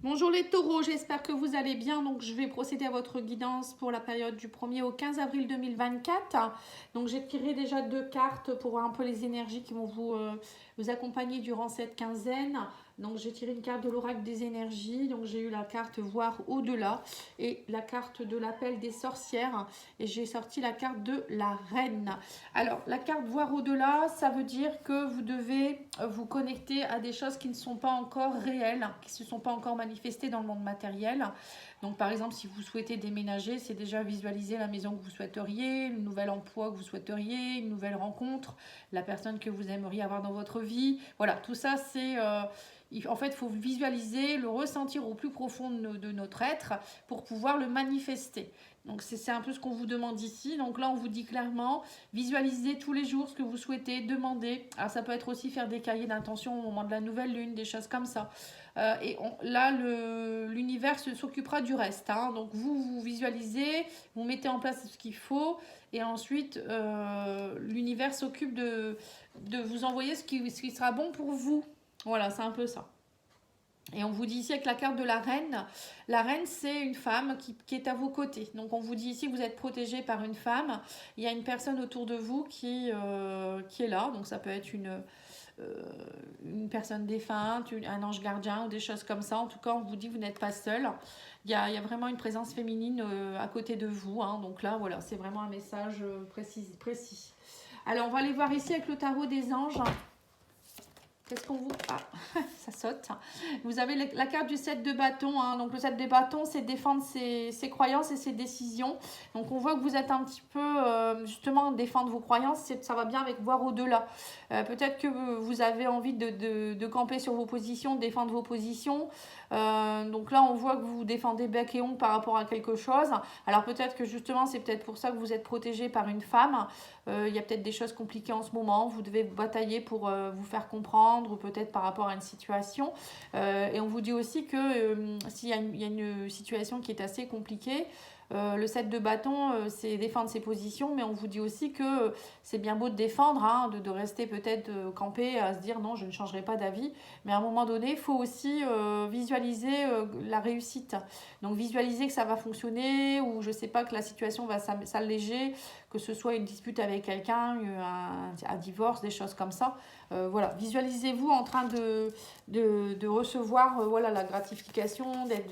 Bonjour les taureaux, j'espère que vous allez bien. Donc je vais procéder à votre guidance pour la période du 1er au 15 avril 2024. Donc j'ai tiré déjà 2 cartes pour voir un peu les énergies qui vont vous accompagner durant cette quinzaine. Donc j'ai tiré une carte de l'oracle des énergies. Donc j'ai eu la carte voir au-delà et la carte de l'appel des sorcières. Et j'ai sorti la carte de la reine. Alors la carte voir au-delà, ça veut dire que vous devez vous connecter à des choses qui ne sont pas encore réelles, qui ne se sont pas encore manifestées dans le monde matériel. Donc par exemple, si vous souhaitez déménager, c'est déjà visualiser la maison que vous souhaiteriez, le nouvel emploi que vous souhaiteriez, une nouvelle rencontre, la personne que vous aimeriez avoir dans votre vie. Voilà, tout ça c'est... en fait, il faut visualiser, le ressentir au plus profond de notre être pour pouvoir le manifester. Donc c'est un peu ce qu'on vous demande ici. Donc là, on vous dit clairement, visualisez tous les jours ce que vous souhaitez, demandez. Alors ça peut être aussi faire des cahiers d'intention au moment de la nouvelle lune, des choses comme ça. Là, l'univers s'occupera du reste. Hein. Donc vous visualisez, vous mettez en place ce qu'il faut. Et ensuite, l'univers s'occupe de vous envoyer ce qui sera bon pour vous. Voilà, c'est un peu ça. Et on vous dit ici avec la carte de la reine c'est une femme qui est à vos côtés. Donc on vous dit ici que vous êtes protégé par une femme. Il y a une personne autour de vous qui est là. Donc ça peut être une personne défunte, un ange gardien ou des choses comme ça. En tout cas, on vous dit que vous n'êtes pas seul. Il y a vraiment une présence féminine à côté de vous. Hein. Donc là, voilà, c'est vraiment un message précis. Alors on va aller voir ici avec le tarot des anges. Qu'est-ce qu'on vous... Ah, ça saute. Vous avez la carte du 7 de bâton. Hein. Donc le 7 de bâton, c'est défendre ses croyances et ses décisions. Donc on voit que vous êtes un petit peu, justement, défendre vos croyances. Ça va bien avec voir au-delà. Peut-être que vous avez envie de camper sur vos positions, de défendre vos positions. Donc là, on voit que vous défendez bec et ongle par rapport à quelque chose. Alors peut-être que justement, c'est peut-être pour ça que vous êtes protégé par une femme. Il y a peut-être des choses compliquées en ce moment. Vous devez batailler pour vous faire comprendre ou peut-être par rapport à une situation. Et on vous dit aussi que s'il y a une situation qui est assez compliquée, le 7 de bâton, c'est défendre ses positions, mais on vous dit aussi que c'est bien beau de défendre, hein, de rester peut-être campé, à se dire non, je ne changerai pas d'avis. Mais à un moment donné, il faut aussi visualiser la réussite. Donc visualiser que ça va fonctionner ou je ne sais pas, que la situation va s'alléger, que ce soit une dispute avec quelqu'un, un divorce, des choses comme ça. Voilà, visualisez-vous en train de recevoir voilà, la gratification, d'être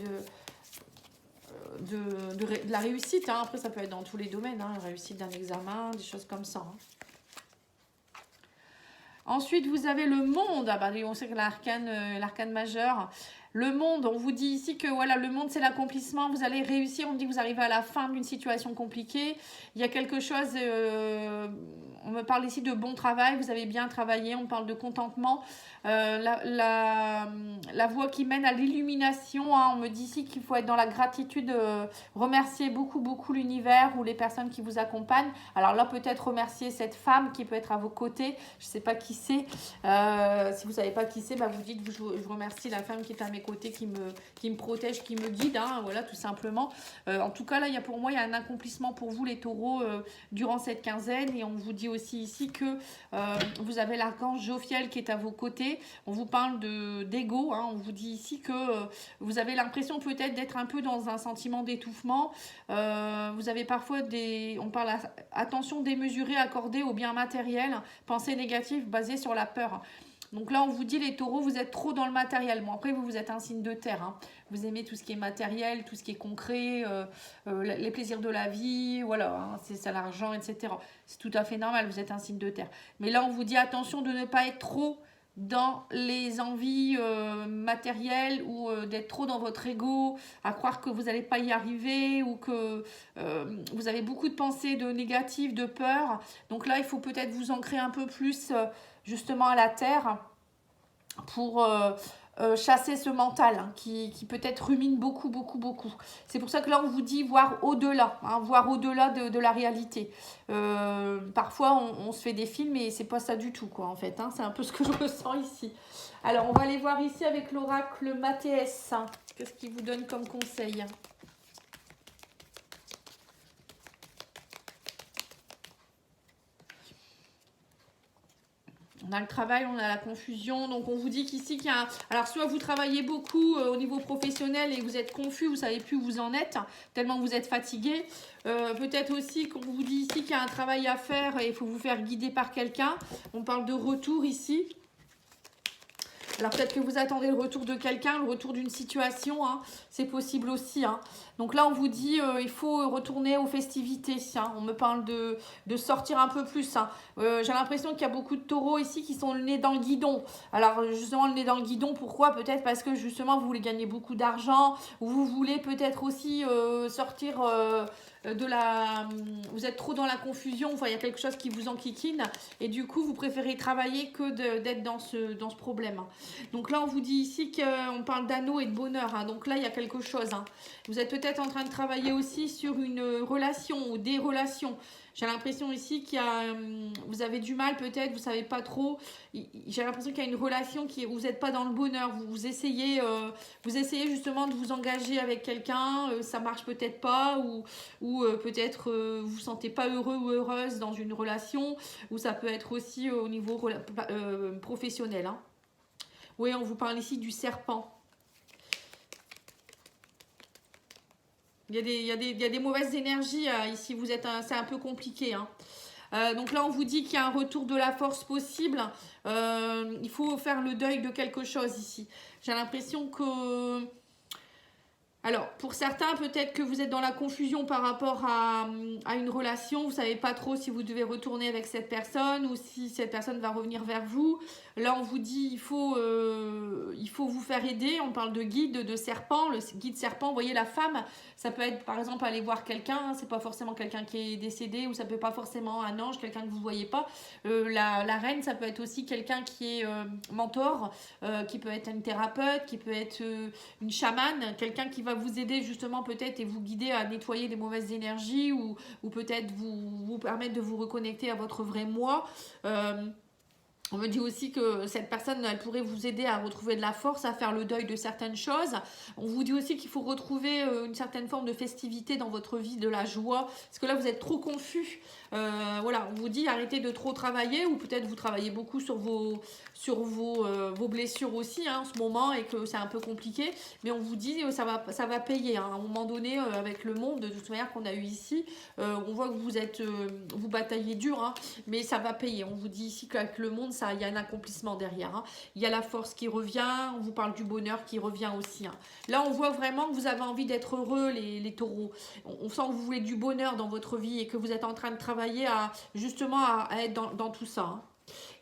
de la réussite. Hein. Après, ça peut être dans tous les domaines, hein, la réussite d'un examen, des choses comme ça. Hein. Ensuite, vous avez le monde. Ah bah, on sait que l'arcane majeur. Le monde, on vous dit ici que voilà, le monde c'est l'accomplissement, vous allez réussir, on dit que vous arrivez à la fin d'une situation compliquée, il y a quelque chose, on me parle ici de bon travail, vous avez bien travaillé, on parle de contentement, la voie qui mène à l'illumination, hein, on me dit ici qu'il faut être dans la gratitude, remercier beaucoup l'univers ou les personnes qui vous accompagnent, alors là peut-être remercier cette femme qui peut être à vos côtés, je ne sais pas qui c'est, si vous ne savez pas qui c'est, bah vous dites je remercie la femme qui est à mes côtés, qui me protège, qui me guide, hein, voilà, tout simplement. En tout cas, là, pour moi, il y a un accomplissement pour vous, les taureaux, durant cette quinzaine. Et on vous dit aussi ici que vous avez l'archange Jophiel qui est à vos côtés. On vous parle d'ego, hein, on vous dit ici que vous avez l'impression peut-être d'être un peu dans un sentiment d'étouffement. Vous avez parfois on parle attention démesurée accordée au bien matériel, pensée négative basée sur la peur. Donc là, on vous dit, les taureaux, vous êtes trop dans le matériel. Bon, après, vous êtes un signe de terre. Hein. Vous aimez tout ce qui est matériel, tout ce qui est concret, les plaisirs de la vie, voilà, hein, c'est l'argent, etc. C'est tout à fait normal, vous êtes un signe de terre. Mais là, on vous dit, attention de ne pas être trop dans les envies matérielles ou d'être trop dans votre ego, à croire que vous n'allez pas y arriver ou que vous avez beaucoup de pensées négatives, de peur. Donc là, il faut peut-être vous ancrer un peu plus justement à la terre pour chasser ce mental, hein, qui peut-être rumine beaucoup. C'est pour ça que là, on vous dit voir au-delà, hein, voir au-delà de la réalité. Parfois, on se fait des films et c'est pas ça du tout, quoi, en fait. Hein, c'est un peu ce que je ressens ici. Alors, on va aller voir ici avec l'oracle Mathéès. Hein. Qu'est-ce qu'il vous donne comme conseil ? On a le travail, on a la confusion. Donc, on vous dit qu'ici, qu'il y a alors, soit vous travaillez beaucoup au niveau professionnel et vous êtes confus, vous ne savez plus où vous en êtes, tellement vous êtes fatigué. Peut-être aussi qu'on vous dit ici qu'il y a un travail à faire et il faut vous faire guider par quelqu'un. On parle de retour ici. Alors peut-être que vous attendez le retour de quelqu'un, le retour d'une situation, hein. C'est possible aussi. Hein. Donc là, on vous dit il faut retourner aux festivités. Hein. On me parle de sortir un peu plus. Hein. J'ai l'impression qu'il y a beaucoup de taureaux ici qui sont le nez dans le guidon. Alors justement, le nez dans le guidon, pourquoi? Peut-être parce que justement, vous voulez gagner beaucoup d'argent. Ou vous voulez peut-être aussi sortir... vous êtes trop dans la confusion, enfin, il y a quelque chose qui vous enquiquine et du coup vous préférez travailler que d'être dans ce problème. Donc là on vous dit ici qu'on parle d'anneau et de bonheur, hein. Donc là il y a quelque chose, hein. Vous êtes peut-être en train de travailler aussi sur une relation ou des relations. J'ai l'impression ici vous avez du mal peut-être, vous savez pas trop. J'ai l'impression qu'il y a une relation où vous n'êtes pas dans le bonheur. Vous essayez justement de vous engager avec quelqu'un, ça marche peut-être pas, ou peut-être vous vous sentez pas heureux ou heureuse dans une relation, ou ça peut être aussi au niveau professionnel. Hein. Oui, on vous parle ici du serpent. Il y a des mauvaises énergies ici, c'est un peu compliqué. Hein. Donc là, on vous dit qu'il y a un retour de la force possible. Il faut faire le deuil de quelque chose ici. J'ai l'impression que... Alors, pour certains, peut-être que vous êtes dans la confusion par rapport à une relation. Vous ne savez pas trop si vous devez retourner avec cette personne ou si cette personne va revenir vers vous. Là, on vous dit il faut vous faire aider. On parle de guide, de serpent. Le guide serpent, vous voyez, la femme, ça peut être par exemple aller voir quelqu'un. C'est pas forcément quelqu'un qui est décédé ou ça peut pas forcément un ange, quelqu'un que vous ne voyez pas. La reine, ça peut être aussi quelqu'un qui est mentor, qui peut être une thérapeute, qui peut être une chamane, quelqu'un qui va vous aider justement peut-être et vous guider à nettoyer les mauvaises énergies ou peut-être vous permettre de vous reconnecter à votre vrai moi. On me dit aussi que cette personne, elle pourrait vous aider à retrouver de la force, à faire le deuil de certaines choses. On vous dit aussi qu'il faut retrouver une certaine forme de festivité dans votre vie, de la joie. Parce que là, vous êtes trop confus. Voilà, on vous dit arrêtez de trop travailler ou peut-être vous travaillez beaucoup sur vos blessures aussi en ce moment et que c'est un peu compliqué. Mais on vous dit ça va payer. Hein. À un moment donné, avec le monde, de toute manière qu'on a eu ici, on voit que vous bataillez dur, hein, mais ça va payer. On vous dit ici qu'avec le monde, il y a un accomplissement derrière. Hein. Il y a la force qui revient, on vous parle du bonheur qui revient aussi. Hein. Là, on voit vraiment que vous avez envie d'être heureux, les taureaux. On sent que vous voulez du bonheur dans votre vie et que vous êtes en train de travailler justement à être dans tout ça. Hein.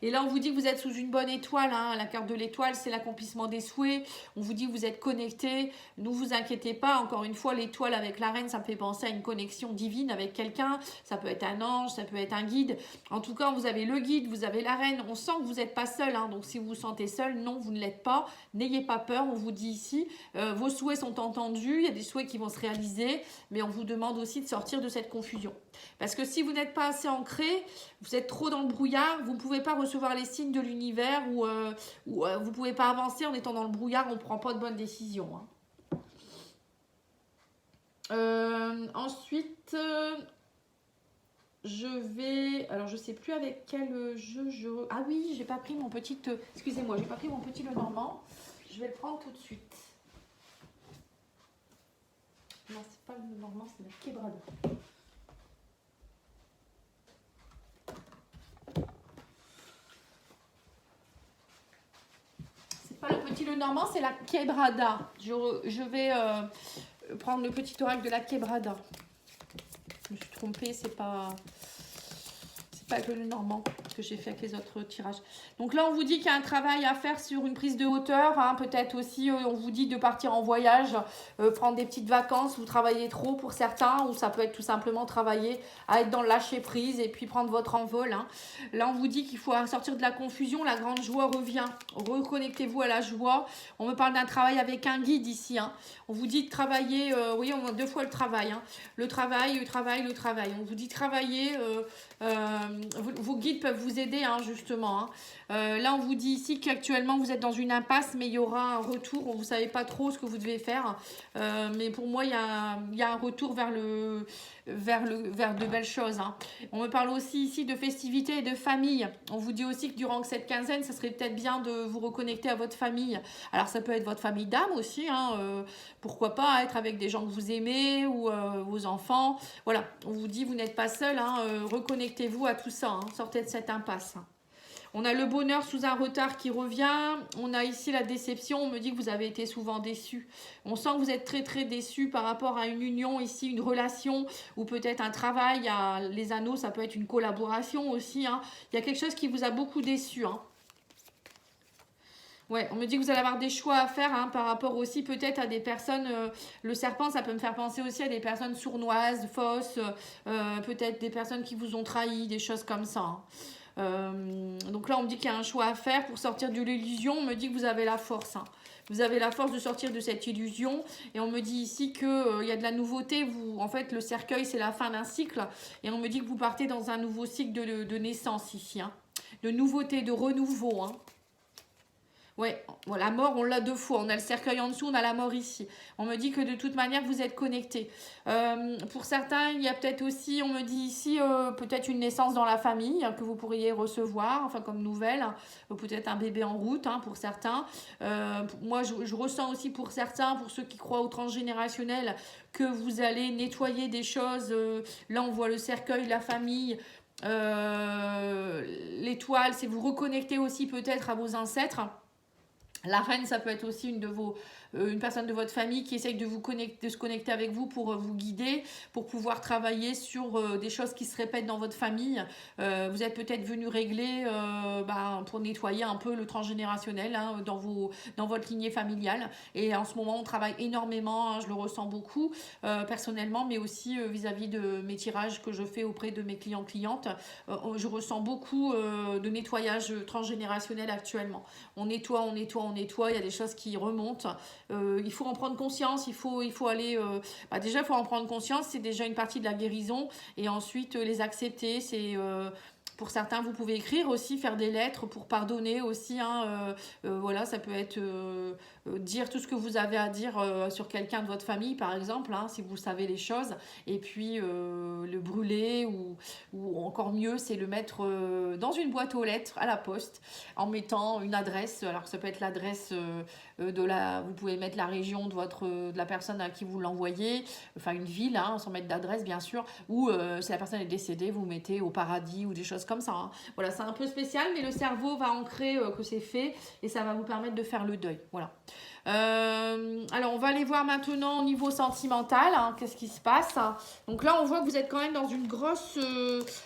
Et là, on vous dit que vous êtes sous une bonne étoile. Hein. La carte de l'étoile, c'est l'accomplissement des souhaits. On vous dit que vous êtes connecté. Ne vous inquiétez pas. Encore une fois, l'étoile avec la reine, ça me fait penser à une connexion divine avec quelqu'un. Ça peut être un ange, ça peut être un guide. En tout cas, vous avez le guide, vous avez la reine. On sent que vous n'êtes pas seul. Hein. Donc, si vous vous sentez seul, non, vous ne l'êtes pas. N'ayez pas peur. On vous dit ici, vos souhaits sont entendus. Il y a des souhaits qui vont se réaliser. Mais on vous demande aussi de sortir de cette confusion. Parce que si vous n'êtes pas assez ancré, vous êtes trop dans le brouillard, vous ne pouvez pas recevoir les signes de l'univers ou vous ne pouvez pas avancer en étant dans le brouillard, on ne prend pas de bonnes décisions. Hein. Ensuite, je vais... Alors, je ne sais plus avec quel jeu... Ah oui, j'ai pas pris mon petit... Excusez-moi, j'ai pas pris mon petit Lenormand. Je vais le prendre tout de suite. Non, c'est pas le Lenormand, c'est la Quebrada. Pas le petit Lenormand, c'est la Quebrada. Je vais prendre le petit oracle de la Quebrada. Je me suis trompée, c'est pas avec le Lenormand que j'ai fait avec les autres tirages. Donc là, on vous dit qu'il y a un travail à faire sur une prise de hauteur. Hein. Peut-être aussi, on vous dit de partir en voyage, prendre des petites vacances. Vous travaillez trop pour certains, ou ça peut être tout simplement travailler à être dans le lâcher prise et puis prendre votre envol. Hein. Là, on vous dit qu'il faut sortir de la confusion. La grande joie revient. Reconnectez-vous à la joie. On me parle d'un travail avec un guide ici. Hein. On vous dit de travailler, oui, on a 2 fois le travail. Hein. Le travail. On vous dit de travailler vos guides peuvent vous aider, hein, justement. Hein. Là, on vous dit ici qu'actuellement, vous êtes dans une impasse, mais il y aura un retour. Vous ne savez pas trop ce que vous devez faire. Mais pour moi, il y a un retour vers de belles choses. Hein. On me parle aussi ici de festivités et de famille. On vous dit aussi que durant cette quinzaine, ça serait peut-être bien de vous reconnecter à votre famille. Alors, ça peut être votre famille d'âme aussi. Hein, pourquoi pas être avec des gens que vous aimez ou vos enfants. Voilà, on vous dit, vous n'êtes pas seul. Hein, reconnectez-vous à tout ça. Hein, sortez de cette impasse. On a le bonheur sous un retard qui revient. On a ici la déception. On me dit que vous avez été souvent déçu. On sent que vous êtes très très déçu par rapport à une union ici, une relation ou peut-être un travail. Il y a les anneaux, ça peut être une collaboration aussi. Hein. Il y a quelque chose qui vous a beaucoup déçu. Hein. Ouais, on me dit que vous allez avoir des choix à faire hein, par rapport aussi peut-être à des personnes. Le serpent, ça peut me faire penser aussi à des personnes sournoises, fausses, peut-être des personnes qui vous ont trahi, des choses comme ça. Hein. Donc là, on me dit qu'il y a un choix à faire pour sortir de l'illusion. On me dit que vous avez la force. Hein. Vous avez la force de sortir de cette illusion. Et on me dit ici qu'il y a de la nouveauté. En fait, le cercueil, c'est la fin d'un cycle. Et on me dit que vous partez dans un nouveau cycle de naissance ici. Hein. De nouveauté, de renouveau. Hein. Ouais, la mort, on l'a deux fois. On a le cercueil en dessous, on a la mort ici. On me dit que de toute manière, vous êtes connectés. Pour certains, il y a peut-être aussi, on me dit ici, peut-être une naissance dans la famille que vous pourriez recevoir, enfin comme nouvelle. Peut-être un bébé en route hein, pour certains. Moi, je ressens aussi pour certains, pour ceux qui croient au transgénérationnel, que vous allez nettoyer des choses. Là, on voit le cercueil, la famille. L'étoile, c'est vous reconnecter aussi peut-être à vos ancêtres. La reine, ça peut être aussi une personne de votre famille qui essaye de se connecter avec vous pour vous guider, pour pouvoir travailler sur des choses qui se répètent dans votre famille. Vous êtes peut-être venu régler pour nettoyer un peu le transgénérationnel hein, dans votre lignée familiale. Et en ce moment, on travaille énormément, hein, je le ressens beaucoup personnellement, mais aussi vis-à-vis de mes tirages que je fais auprès de mes clientes. Je ressens beaucoup de nettoyage transgénérationnel actuellement. On nettoie, il y a des choses qui remontent. Il faut en prendre conscience, il faut aller... déjà, il faut en prendre conscience, c'est déjà une partie de la guérison. Et ensuite, les accepter, c'est... Pour certains, vous pouvez écrire aussi, faire des lettres pour pardonner aussi. Hein, voilà, ça peut être dire tout ce que vous avez à dire sur quelqu'un de votre famille, par exemple, hein, si vous savez les choses. Et puis le brûler ou encore mieux, c'est le mettre dans une boîte aux lettres à la poste en mettant une adresse. Alors ça peut être l'adresse vous pouvez mettre la région de la personne à qui vous l'envoyez, enfin une ville, hein, sans mettre d'adresse bien sûr. Ou si la personne est décédée, vous mettez au paradis ou des choses comme ça. Hein. Voilà, c'est un peu spécial, mais le cerveau va ancrer que c'est fait et ça va vous permettre de faire le deuil. Voilà. Alors, on va aller voir maintenant au niveau sentimental, hein, qu'est-ce qui se passe. Donc là, on voit que vous êtes quand même dans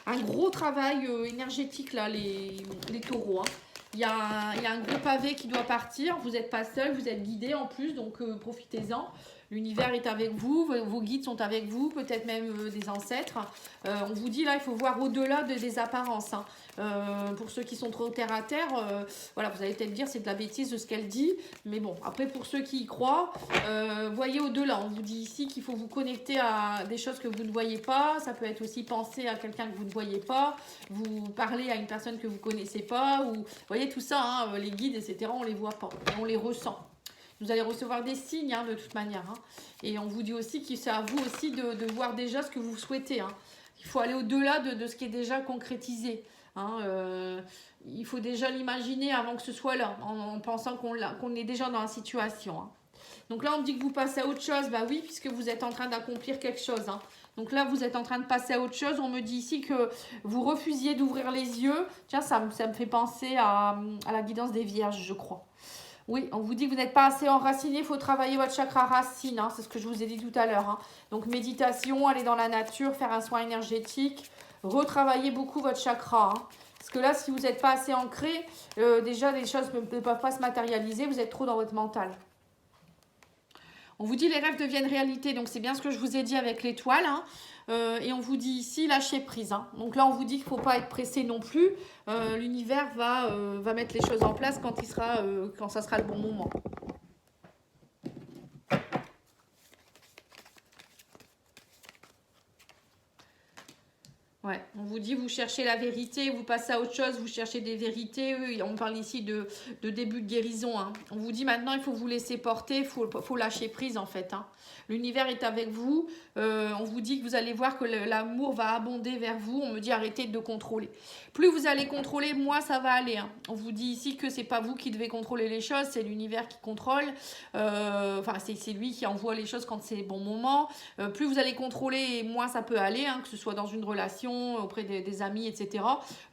un gros travail énergétique, là, les taureaux. Hein. Il y a un gros pavé qui doit partir. Vous n'êtes pas seul, vous êtes guidé en plus, donc profitez-en. L'univers est avec vous, vos guides sont avec vous, peut-être même des ancêtres. On vous dit là, il faut voir au-delà des apparences. Hein. Pour ceux qui sont trop terre à terre, voilà, vous allez peut-être dire c'est de la bêtise de ce qu'elle dit. Mais bon, après pour ceux qui y croient, voyez au-delà. On vous dit ici qu'il faut vous connecter à des choses que vous ne voyez pas. Ça peut être aussi penser à quelqu'un que vous ne voyez pas, vous parler à une personne que vous ne connaissez pas. Vous voyez tout ça, hein, les guides, etc., on ne les voit pas, on les ressent. Vous allez recevoir des signes hein, de toute manière. Hein. Et on vous dit aussi que c'est à vous aussi de voir déjà ce que vous souhaitez. Hein. Il faut aller au-delà de ce qui est déjà concrétisé. Hein. Il faut déjà l'imaginer avant que ce soit là, en pensant qu'on est déjà dans la situation. Hein. Donc là, on me dit que vous passez à autre chose. Bah oui, puisque vous êtes en train d'accomplir quelque chose. Hein. Donc là, vous êtes en train de passer à autre chose. On me dit ici que vous refusiez d'ouvrir les yeux. Tiens, ça me fait penser à la guidance des vierges, je crois. Oui, on vous dit que vous n'êtes pas assez enraciné, il faut travailler votre chakra racine, hein, c'est ce que je vous ai dit tout à l'heure. Hein. Donc méditation, aller dans la nature, faire un soin énergétique, retravailler beaucoup votre chakra. Hein. Parce que là, si vous n'êtes pas assez ancré, déjà les choses ne peuvent pas se matérialiser, vous êtes trop dans votre mental. On vous dit les rêves deviennent réalité, donc c'est bien ce que je vous ai dit avec l'étoile. Hein. Et on vous dit ici lâcher prise. Hein. Donc là, on vous dit qu'il ne faut pas être pressé non plus. L'univers va mettre les choses en place quand ça sera le bon moment. Ouais, on vous dit, vous cherchez la vérité, vous passez à autre chose, vous cherchez des vérités. On parle ici de début de guérison, hein. On vous dit maintenant, il faut vous laisser porter, faut lâcher prise en fait, hein. L'univers est avec vous. On vous dit que vous allez voir que l'amour va abonder vers vous. On me dit arrêtez de contrôler. Plus vous allez contrôler, moins ça va aller, hein. On vous dit ici que c'est pas vous qui devez contrôler les choses, c'est l'univers qui contrôle. Enfin, c'est lui qui envoie les choses quand c'est le bon moment. Plus vous allez contrôler, moins ça peut aller, hein, que ce soit dans une relation, auprès des amis, etc.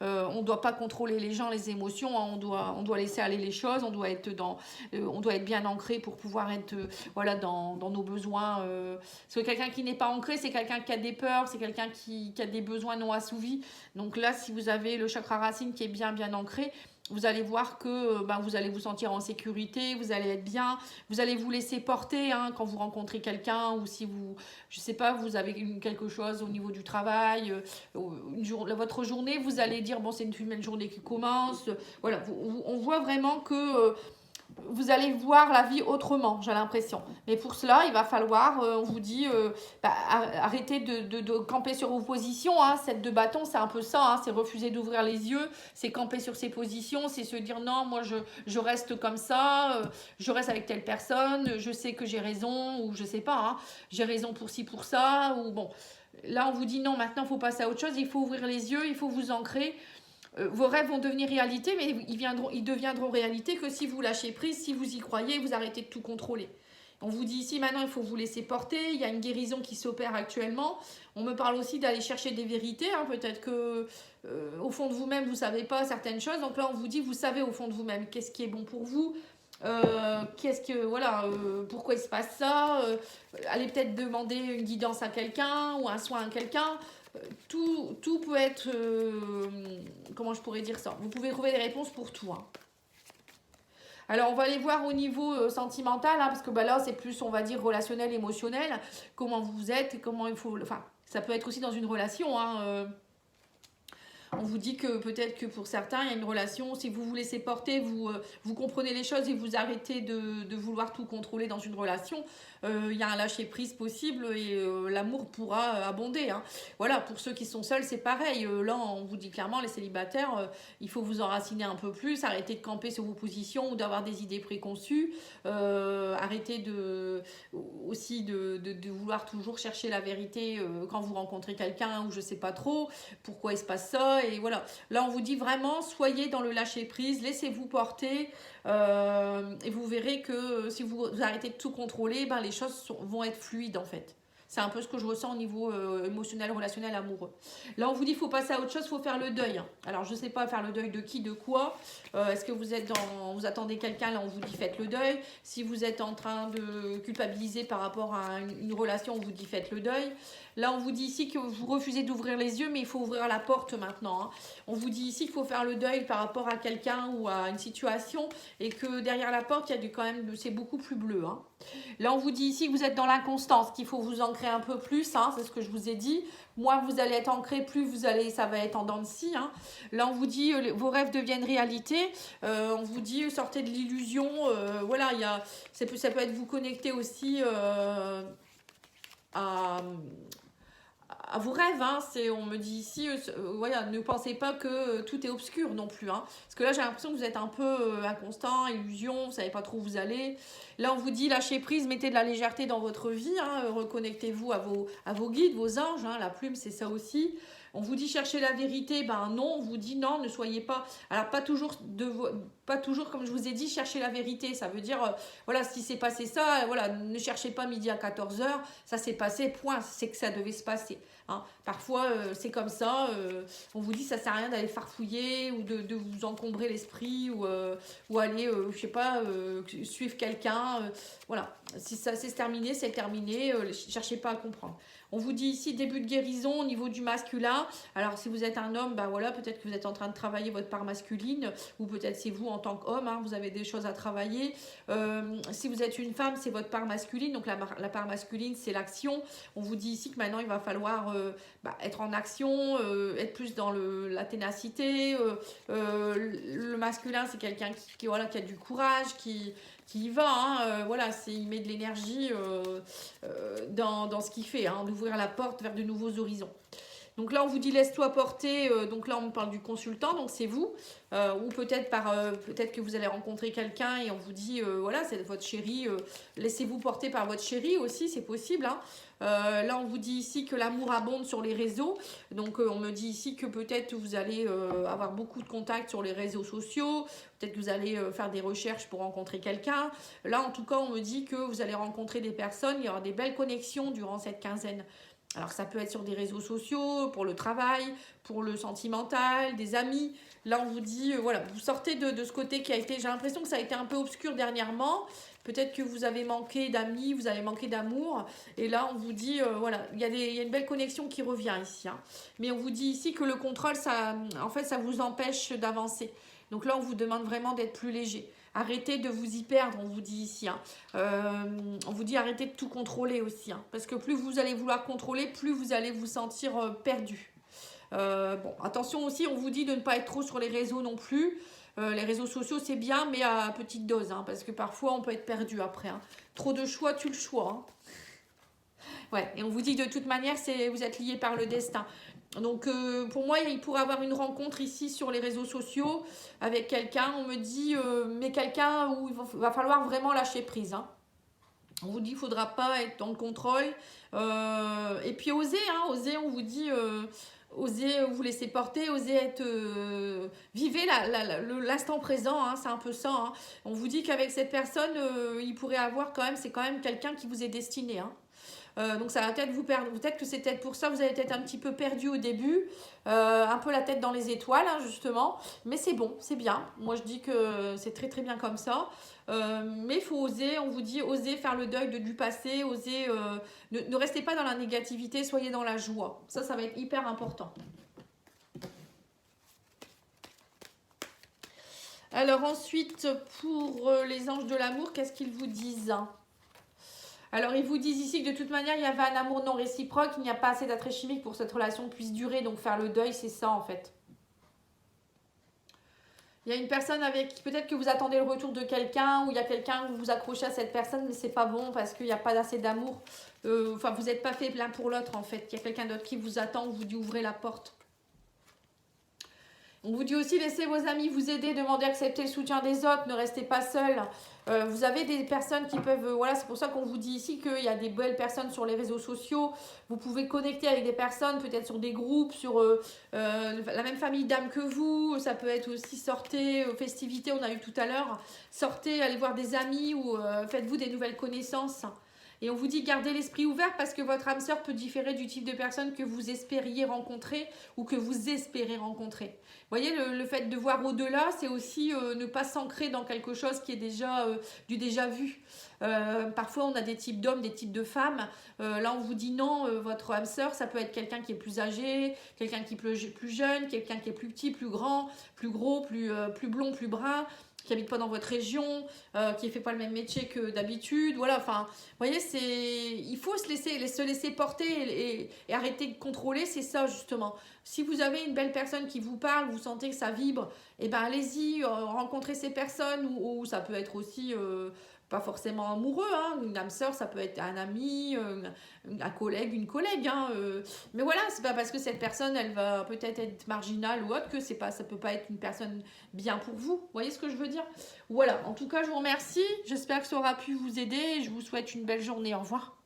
On ne doit pas contrôler les gens, les émotions, hein, on doit laisser aller les choses, on doit être bien ancré pour pouvoir être voilà, dans nos besoins. Parce que quelqu'un qui n'est pas ancré, c'est quelqu'un qui a des peurs, c'est quelqu'un qui a des besoins non assouvis. Donc là, si vous avez le chakra racine qui est bien ancré, vous allez voir que vous allez vous sentir en sécurité, vous allez être bien, vous allez vous laisser porter, hein, quand vous rencontrez quelqu'un, ou si vous, je sais pas, vous avez quelque chose au niveau du travail, votre journée, vous allez dire bon, c'est une nouvelle journée qui commence. Voilà, on voit vraiment que vous allez voir la vie autrement, j'ai l'impression. Mais pour cela, il va falloir, on vous dit, arrêter de camper sur vos positions, hein. 7 de bâton, c'est un peu ça, hein. C'est refuser d'ouvrir les yeux, c'est camper sur ses positions, c'est se dire non, moi je reste comme ça, je reste avec telle personne, je sais que j'ai raison, ou je sais pas, hein, j'ai raison pour ci, pour ça, ou bon. Là, on vous dit non, maintenant, il faut passer à autre chose, il faut ouvrir les yeux, il faut vous ancrer. Vos rêves vont devenir réalité, mais ils deviendront réalité que si vous lâchez prise, si vous y croyez, vous arrêtez de tout contrôler. On vous dit ici, maintenant, il faut vous laisser porter. Il y a une guérison qui s'opère actuellement. On me parle aussi d'aller chercher des vérités, hein. Peut-être que au fond de vous-même, vous ne savez pas certaines choses. Donc là, on vous dit, vous savez au fond de vous-même qu'est-ce qui est bon pour vous. Pourquoi il se passe ça, allez peut-être demander une guidance à quelqu'un ou un soin à quelqu'un. Tout peut être, comment je pourrais dire ça, vous pouvez trouver des réponses pour tout, hein. Alors on va aller voir au niveau sentimental, hein, parce que là c'est plus, on va dire, relationnel, émotionnel, comment vous êtes et comment il faut, enfin ça peut être aussi dans une relation, hein. On vous dit que peut-être que pour certains, il y a une relation, si vous vous laissez porter, vous comprenez les choses et vous arrêtez de vouloir tout contrôler dans une relation, il y a un lâcher-prise possible et l'amour pourra abonder, hein. Voilà, pour ceux qui sont seuls, c'est pareil. Là, on vous dit clairement, les célibataires, il faut vous enraciner un peu plus, arrêter de camper sur vos positions ou d'avoir des idées préconçues, arrêter aussi de vouloir toujours chercher la vérité quand vous rencontrez quelqu'un ou je sais pas trop, pourquoi il se passe ça. Et voilà, là on vous dit vraiment, soyez dans le lâcher prise, laissez-vous porter, et vous verrez que si vous arrêtez de tout contrôler, les choses vont être fluides en fait. C'est un peu ce que je ressens au niveau émotionnel, relationnel, amoureux. Là, on vous dit qu'il faut passer à autre chose, il faut faire le deuil, hein. Alors, je ne sais pas faire le deuil de qui, de quoi. Est-ce que vous attendez quelqu'un, là, on vous dit faites le deuil. Si vous êtes en train de culpabiliser par rapport à une relation, on vous dit faites le deuil. Là, on vous dit ici que vous refusez d'ouvrir les yeux, mais il faut ouvrir la porte maintenant, hein. On vous dit ici qu'il faut faire le deuil par rapport à quelqu'un ou à une situation et que derrière la porte, il y a quand même, c'est beaucoup plus bleu, hein. Là, on vous dit ici que vous êtes dans l'inconstance, qu'il faut vous ancrer un peu plus, hein, c'est ce que je vous ai dit. Moins vous allez être ancré, plus ça va être en dents de scie, hein. Là, on vous dit vos rêves deviennent réalité. On vous dit sortez de l'illusion. Voilà, ça peut être vous connecter aussi à vos rêves, hein. On me dit ici, voilà, ne pensez pas que tout est obscur non plus, hein. Parce que là, j'ai l'impression que vous êtes un peu inconstant, illusion, vous ne savez pas trop où vous allez. Là, on vous dit lâchez prise, mettez de la légèreté dans votre vie, hein, reconnectez-vous à vos guides, vos anges, hein, la plume, c'est ça aussi. On vous dit chercher la vérité, non, on vous dit non, ne soyez pas. Alors, pas toujours, comme je vous ai dit, chercher la vérité. Ça veut dire, voilà, si c'est passé ça, voilà, ne cherchez pas midi à 14h, ça s'est passé, point, c'est que ça devait se passer, hein. Parfois, c'est comme ça, on vous dit ça sert à rien d'aller farfouiller ou de vous encombrer l'esprit ou aller, je sais pas, suivre quelqu'un. Voilà, si ça c'est terminé, c'est terminé, cherchez pas à comprendre. On vous dit ici début de guérison au niveau du masculin. Alors si vous êtes un homme, voilà, peut-être que vous êtes en train de travailler votre part masculine, ou peut-être c'est vous en tant qu'homme, hein, vous avez des choses à travailler. Si vous êtes une femme, c'est votre part masculine, donc la part masculine c'est l'action. On vous dit ici que maintenant il va falloir être en action, être plus dans la ténacité. Le masculin c'est quelqu'un qui a du courage, qui y va, hein, voilà, il met de l'énergie dans ce qu'il fait, hein, d'ouvrir la porte vers de nouveaux horizons. Donc là, on vous dit laisse-toi porter. Donc là, on parle du consultant, donc c'est vous. Ou peut-être peut-être que vous allez rencontrer quelqu'un et on vous dit, voilà, c'est votre chéri. Laissez-vous porter par votre chéri aussi, c'est possible. Hein. Là, on vous dit ici que l'amour abonde sur les réseaux. Donc, on me dit ici que peut-être vous allez avoir beaucoup de contacts sur les réseaux sociaux. Peut-être que vous allez faire des recherches pour rencontrer quelqu'un. Là, en tout cas, on me dit que vous allez rencontrer des personnes. Il y aura des belles connexions durant cette quinzaine. Alors, ça peut être sur des réseaux sociaux, pour le travail, pour le sentimental, des amis. Là, on vous dit, voilà, vous sortez de ce côté qui a été, j'ai l'impression que ça a été un peu obscur dernièrement. Peut-être que vous avez manqué d'amis, vous avez manqué d'amour. Et là, on vous dit, voilà, il y a une belle connexion qui revient ici. Hein. Mais on vous dit ici que le contrôle, en fait, ça vous empêche d'avancer. Donc là, on vous demande vraiment d'être plus léger. Arrêtez de vous y perdre, on vous dit ici. Hein. On vous dit arrêtez de tout contrôler aussi. Hein, parce que plus vous allez vouloir contrôler, plus vous allez vous sentir perdu. Bon, attention aussi, on vous dit de ne pas être trop sur les réseaux non plus. Les réseaux sociaux, c'est bien, mais à petite dose. Hein, parce que parfois, on peut être perdu après. Hein. Trop de choix, tue le choix. Hein. Ouais, et on vous dit de toute manière, vous êtes liés par le destin. Donc, pour moi, il pourrait y avoir une rencontre ici sur les réseaux sociaux avec quelqu'un. On me dit, mais quelqu'un où il va falloir vraiment lâcher prise. Hein. On vous dit, il ne faudra pas être dans le contrôle. Et puis, oser, hein, oser, on vous dit, oser vous laisser porter, oser être... vivez l'instant présent, hein, c'est un peu ça. Hein. On vous dit qu'avec cette personne, il pourrait avoir quand même, c'est quand même quelqu'un qui vous est destiné. Hein. Donc ça va peut-être vous perdre, peut-être que c'est peut-être pour ça que vous avez peut-être un petit peu perdu au début, un peu la tête dans les étoiles hein, justement, mais c'est bon, c'est bien, moi je dis que c'est très très bien comme ça, mais il faut oser, on vous dit oser faire le deuil du passé, oser, ne restez pas dans la négativité, soyez dans la joie, ça va être hyper important. Alors ensuite, pour les anges de l'amour, qu'est-ce qu'ils vous disent ? Alors, ils vous disent ici que de toute manière, il y avait un amour non réciproque, il n'y a pas assez d'attrait chimique pour que cette relation puisse durer, donc faire le deuil, c'est ça en fait. Il y a une personne avec qui peut-être que vous attendez le retour de quelqu'un, ou il y a quelqu'un où vous vous accrochez à cette personne, mais c'est pas bon parce qu'il n'y a pas assez d'amour. Enfin, vous n'êtes pas fait l'un pour l'autre en fait. Il y a quelqu'un d'autre qui vous attend, on vous dit ouvrez la porte. On vous dit aussi, laissez vos amis vous aider, demandez d'accepter le soutien des autres, ne restez pas seul. Vous avez des personnes qui peuvent... voilà, c'est pour ça qu'on vous dit ici qu'il y a des belles personnes sur les réseaux sociaux. Vous pouvez connecter avec des personnes, peut-être sur des groupes, sur la même famille d'âmes que vous. Ça peut être aussi sortez, festivités, on a eu tout à l'heure. Sortez, allez voir des amis ou faites-vous des nouvelles connaissances. Et on vous dit gardez l'esprit ouvert parce que votre âme sœur peut différer du type de personne que vous espériez rencontrer ou que vous espérez rencontrer. Vous voyez, le fait de voir au-delà, c'est aussi ne pas s'ancrer dans quelque chose qui est déjà du déjà vu. Parfois, on a des types d'hommes, des types de femmes. Là, on vous dit non, votre âme sœur, ça peut être quelqu'un qui est plus âgé, quelqu'un qui est plus jeune, quelqu'un qui est plus petit, plus grand, plus gros, plus blond, plus brun, qui habite pas dans votre région, qui fait pas le même métier que d'habitude. Voilà, enfin, vous voyez, il faut se laisser porter et arrêter de contrôler, c'est ça justement. Si vous avez une belle personne qui vous parle, vous sentez que ça vibre, et ben allez-y, rencontrez ces personnes, ou ça peut être aussi... pas forcément amoureux, hein. Une âme sœur, ça peut être un ami, un collègue, une collègue. Hein, mais voilà, c'est pas parce que cette personne, elle va peut-être être marginale ou autre que ça peut pas être une personne bien pour vous. Vous voyez ce que je veux dire? Voilà, en tout cas, je vous remercie. J'espère que ça aura pu vous aider et je vous souhaite une belle journée. Au revoir.